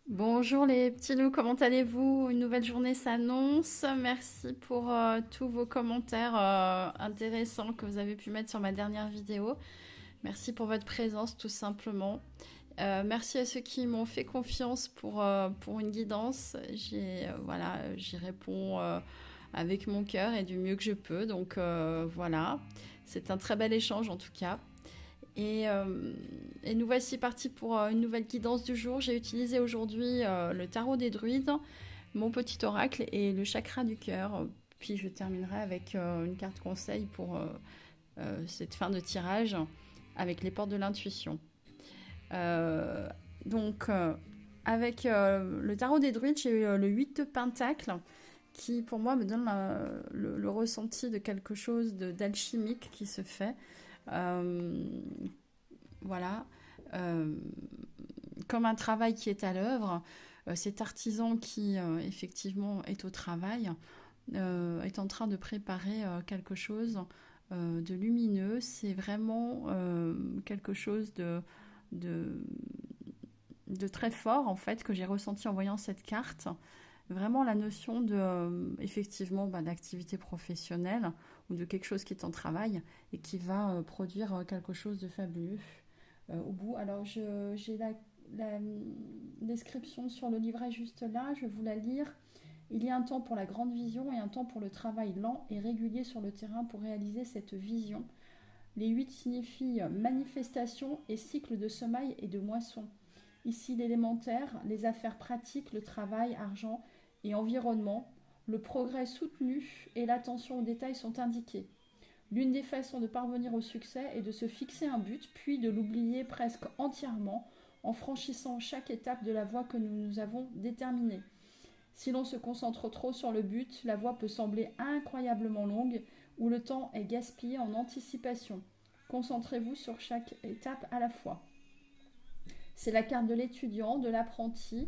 Bonjour les petits loups, comment allez-vous? Une nouvelle journée s'annonce. Merci pour tous vos commentaires intéressants que vous avez pu mettre sur ma dernière vidéo. Merci pour votre présence tout simplement. Merci à ceux qui m'ont fait confiance pour une guidance. J'y réponds avec mon cœur et du mieux que je peux. Donc voilà, c'est un très bel échange en tout cas. Et, euh, et nous voici partis pour une nouvelle guidance du jour. J'ai utilisé aujourd'hui le tarot des druides, mon petit oracle et le chakra du cœur. Puis je terminerai avec une carte conseil pour cette fin de tirage avec les portes de l'intuition. Euh, donc, avec le tarot des druides, j'ai eu le 8 de pentacle qui, pour moi, me donne le ressenti de quelque chose d'alchimique qui se fait. Euh, voilà. Euh, Comme un travail qui est à l'œuvre, cet artisan qui, effectivement, est au travail, est en train de préparer quelque chose de lumineux. C'est vraiment quelque chose de, de très fort en fait que j'ai ressenti en voyant cette carte. Vraiment la notion de effectivement d'activité professionnelle ou de quelque chose qui est en travail et qui va produire quelque chose de fabuleux au bout. Alors j'ai la description sur le livret juste là, je vais vous la lire. Il y a un temps pour la grande vision et un temps pour le travail lent et régulier sur le terrain pour réaliser cette vision. Les 8 signifient manifestation et cycle de sommeil et de moisson. Ici l'élémentaire, les affaires pratiques, le travail, argent et environnement, le progrès soutenu et l'attention aux détails sont indiqués. L'une des façons de parvenir au succès est de se fixer un but, puis de l'oublier presque entièrement en franchissant chaque étape de la voie que nous nous avons déterminée. Si l'on se concentre trop sur le but, la voie peut sembler incroyablement longue ou le temps est gaspillé en anticipation. Concentrez-vous sur chaque étape à la fois. C'est la carte de l'étudiant, de l'apprenti.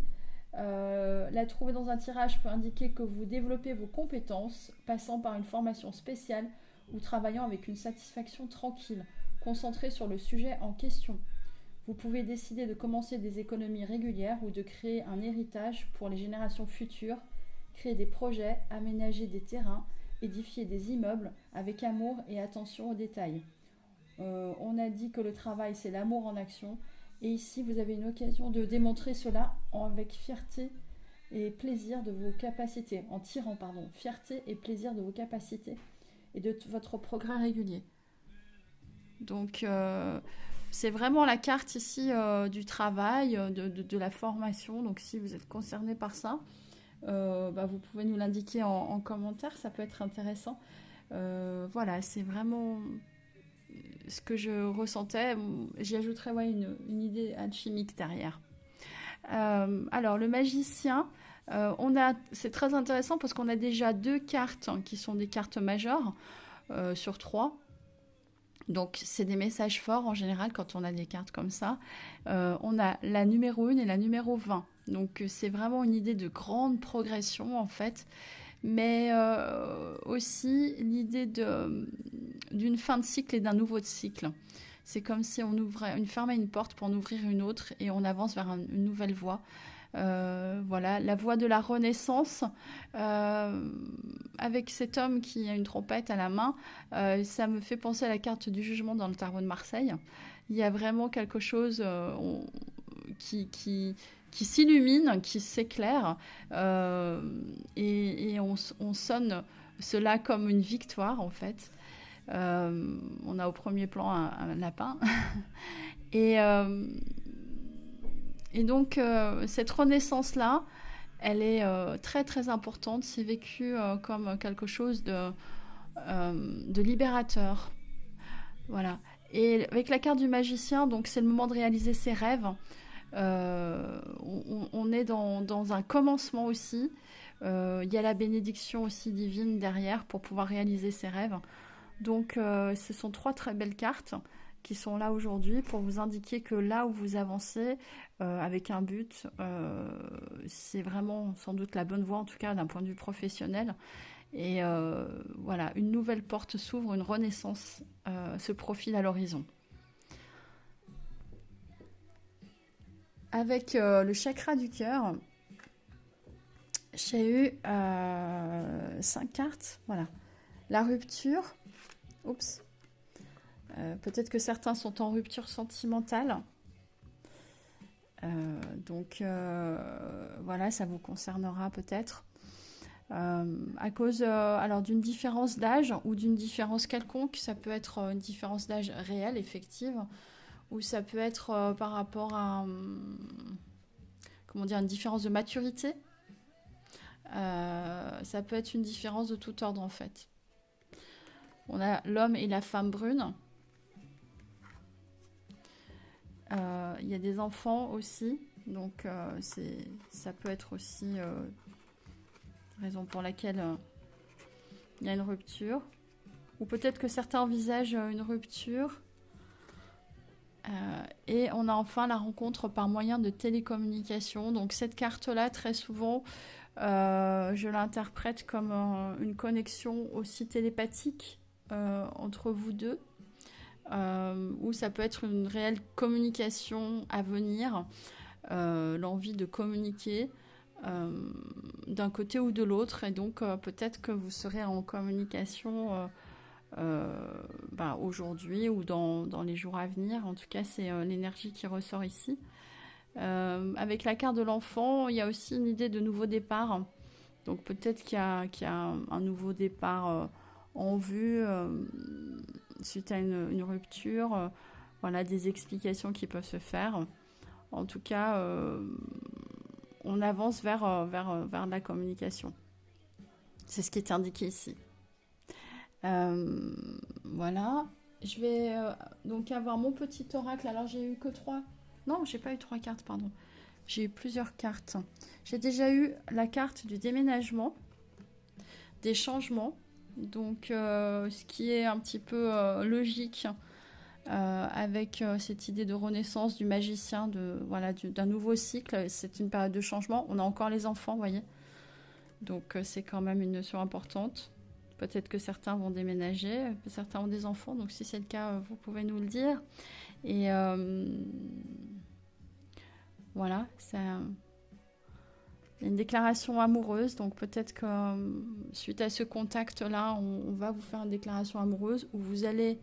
La trouver dans un tirage peut indiquer que vous développez vos compétences, passant par une formation spéciale ou travaillant avec une satisfaction tranquille, concentrée sur le sujet en question. Vous pouvez décider de commencer des économies régulières ou de créer un héritage pour les générations futures, créer des projets, aménager des terrains, édifier des immeubles avec amour et attention aux détails. On a dit que le travail, c'est l'amour en action. Et ici, vous avez une occasion de démontrer cela avec fierté et plaisir de vos capacités, en tirant, pardon, fierté et plaisir de vos capacités et de votre progrès régulier. Donc, c'est vraiment la carte ici du travail, de la formation. Donc, si vous êtes concerné par ça, vous pouvez nous l'indiquer en commentaire, ça peut être intéressant. Voilà, c'est vraiment ce que je ressentais. J'y ajouterais une idée alchimique derrière. Alors, le magicien, c'est très intéressant parce qu'on a déjà deux cartes qui sont des cartes majeures sur trois. Donc, c'est des messages forts en général quand on a des cartes comme ça. On a la numéro 1 et la numéro 20. Donc, c'est vraiment une idée de grande progression en fait. Mais aussi l'idée d'une fin de cycle et d'un nouveau cycle. C'est comme si on fermait une porte pour en ouvrir une autre et on avance vers une nouvelle voie. Voilà, la voie de la renaissance, avec cet homme qui a une trompette à la main, ça me fait penser à la carte du jugement dans le tarot de Marseille. Il y a vraiment quelque chose qui s'illumine, qui s'éclaire, et on sonne cela comme une victoire en fait. On a au premier plan un lapin. Et, euh, et donc, cette renaissance-là, elle est très très importante. C'est vécu comme quelque chose de libérateur. Voilà. Et avec la carte du magicien, donc c'est le moment de réaliser ses rêves. On est dans un commencement aussi. Il y a la bénédiction aussi divine derrière pour pouvoir réaliser ses rêves. Donc, ce sont trois très belles cartes qui sont là aujourd'hui pour vous indiquer que là où vous avancez avec un but, c'est vraiment sans doute la bonne voie, en tout cas d'un point de vue professionnel. Et voilà, une nouvelle porte s'ouvre, une renaissance se profile à l'horizon. Avec le chakra du cœur, j'ai eu 5 cartes. Voilà. La rupture. Oups. Peut-être que certains sont en rupture sentimentale. Donc, voilà, ça vous concernera peut-être. À cause alors d'une différence d'âge ou d'une différence quelconque. Ça peut être une différence d'âge réelle, effective. Ou ça peut être par rapport à comment dire, une différence de maturité. Ça peut être une différence de tout ordre en fait. On a l'homme et la femme brune. Il y a des enfants aussi, donc ça peut être aussi raison pour laquelle il y a une rupture. Ou peut-être que certains envisagent une rupture. Et on a enfin la rencontre par moyen de télécommunication. Donc cette carte-là, très souvent, je l'interprète comme une connexion aussi télépathique entre vous deux, ou ça peut être une réelle communication à venir, l'envie de communiquer d'un côté ou de l'autre, et donc peut-être que vous serez en communication aujourd'hui ou dans les jours à venir. En tout cas, c'est l'énergie qui ressort ici. Avec la carte de l'enfant, il y a aussi une idée de nouveau départ. Donc peut-être qu'il y a un nouveau départ en vue suite à une rupture. Voilà, des explications qui peuvent se faire. En tout cas, on avance vers la communication. C'est ce qui est indiqué ici. Voilà. Je vais donc avoir mon petit oracle. Alors, j'ai eu que 3. Non, j'ai pas eu 3 cartes, pardon. J'ai eu plusieurs cartes. J'ai déjà eu la carte du déménagement, des changements. Donc, ce qui est un petit peu logique avec cette idée de renaissance du magicien, d'un nouveau cycle. C'est une période de changement. On a encore les enfants, vous voyez. Donc, c'est quand même une notion importante. Peut-être que certains vont déménager, certains ont des enfants. Donc, si c'est le cas, vous pouvez nous le dire. Et voilà, c'est une déclaration amoureuse. Donc, peut-être que suite à ce contact-là, on va vous faire une déclaration amoureuse ou vous allez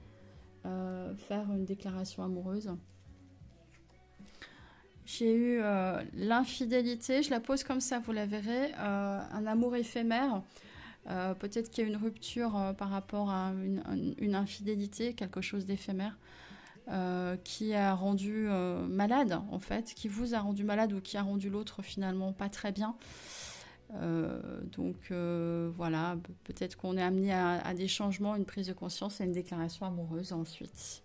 faire une déclaration amoureuse. J'ai eu l'infidélité, je la pose comme ça, vous la verrez, un amour éphémère. Peut-être qu'il y a une rupture par rapport à une infidélité, quelque chose d'éphémère, qui a rendu malade, en fait, qui vous a rendu malade ou qui a rendu l'autre finalement pas très bien. Donc voilà, peut-être qu'on est amené à des changements, une prise de conscience et une déclaration amoureuse ensuite.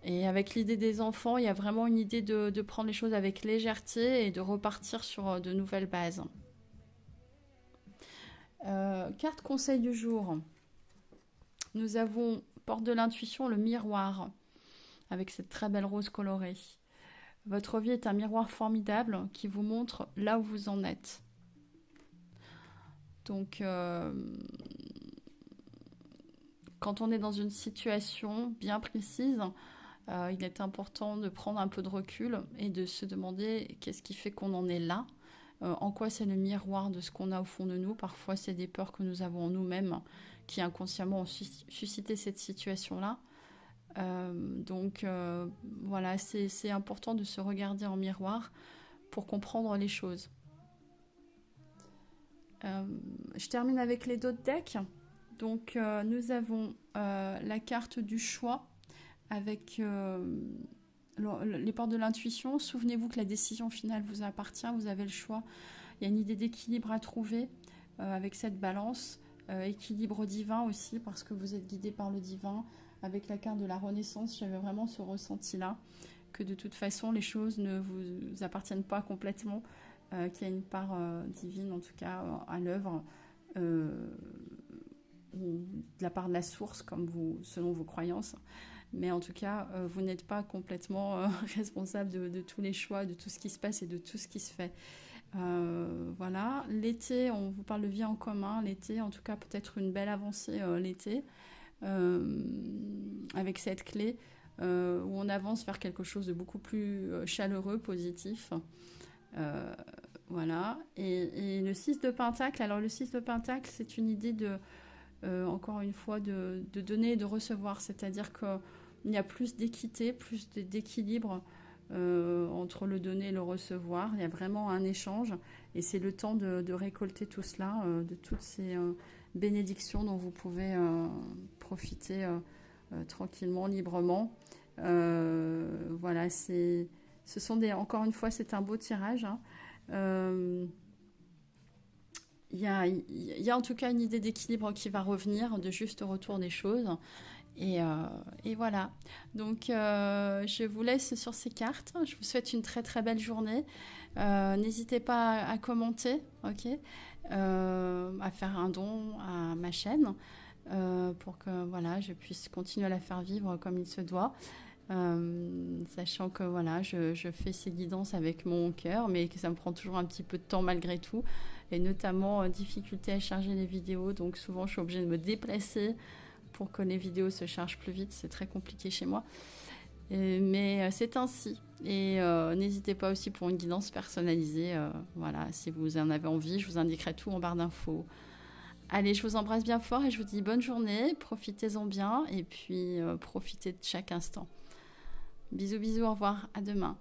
Et avec l'idée des enfants, il y a vraiment une idée de prendre les choses avec légèreté et de repartir sur de nouvelles bases. Carte conseil du jour. Nous avons porte de l'intuition, le miroir, avec cette très belle rose colorée. Votre vie est un miroir formidable qui vous montre là où vous en êtes. Donc, quand on est dans une situation bien précise, il est important de prendre un peu de recul et de se demander qu'est-ce qui fait qu'on en est là, en quoi c'est le miroir de ce qu'on a au fond de nous. Parfois, c'est des peurs que nous avons en nous-mêmes qui inconsciemment ont suscité cette situation-là. Donc, voilà, c'est important de se regarder en miroir pour comprendre les choses. Je termine avec les d'autres decks. Donc, nous avons la carte du choix avec les portes de l'intuition. Souvenez-vous que la décision finale vous appartient, vous avez le choix. Il y a une idée d'équilibre à trouver avec cette balance. Équilibre divin aussi, parce que vous êtes guidé par le divin. Avec la carte de la Renaissance, j'avais vraiment ce ressenti-là, que de toute façon, les choses ne vous appartiennent pas complètement, qu'il y a une part divine, en tout cas, à l'œuvre, de la part de la source, selon vos croyances. Mais en tout cas, vous n'êtes pas complètement responsable de tous les choix, de tout ce qui se passe et de tout ce qui se fait. Voilà. L'été, on vous parle de vie en commun. L'été, en tout cas, peut-être une belle avancée l'été, avec cette clé. où on avance vers quelque chose de beaucoup plus chaleureux, positif. Voilà. Et le 6 de Pentacle, alors le 6 de Pentacle, c'est une idée encore une fois, de donner et de recevoir. C'est-à-dire qu'il y a plus d'équité, plus d'équilibre entre le donner et le recevoir. Il y a vraiment un échange et c'est le temps de récolter tout cela, de toutes ces bénédictions dont vous pouvez profiter tranquillement, librement. Voilà, encore une fois, c'est un beau tirage. Hein. Il y a en tout cas une idée d'équilibre qui va revenir, de juste retour des choses. Et voilà. Donc, je vous laisse sur ces cartes. Je vous souhaite une très très belle journée. N'hésitez pas à commenter, ok, à faire un don à ma chaîne pour que voilà, je puisse continuer à la faire vivre comme il se doit. Sachant que voilà, je fais ces guidances avec mon cœur, mais que ça me prend toujours un petit peu de temps malgré tout, et notamment difficulté à charger les vidéos, donc souvent je suis obligée de me déplacer pour que les vidéos se chargent plus vite, c'est très compliqué chez moi, mais c'est ainsi, et n'hésitez pas aussi pour une guidance personnalisée, voilà, si vous en avez envie, je vous indiquerai tout en barre d'infos. Allez, je vous embrasse bien fort et je vous dis bonne journée, profitez-en bien, et puis profitez de chaque instant. Bisous, bisous, au revoir, à demain.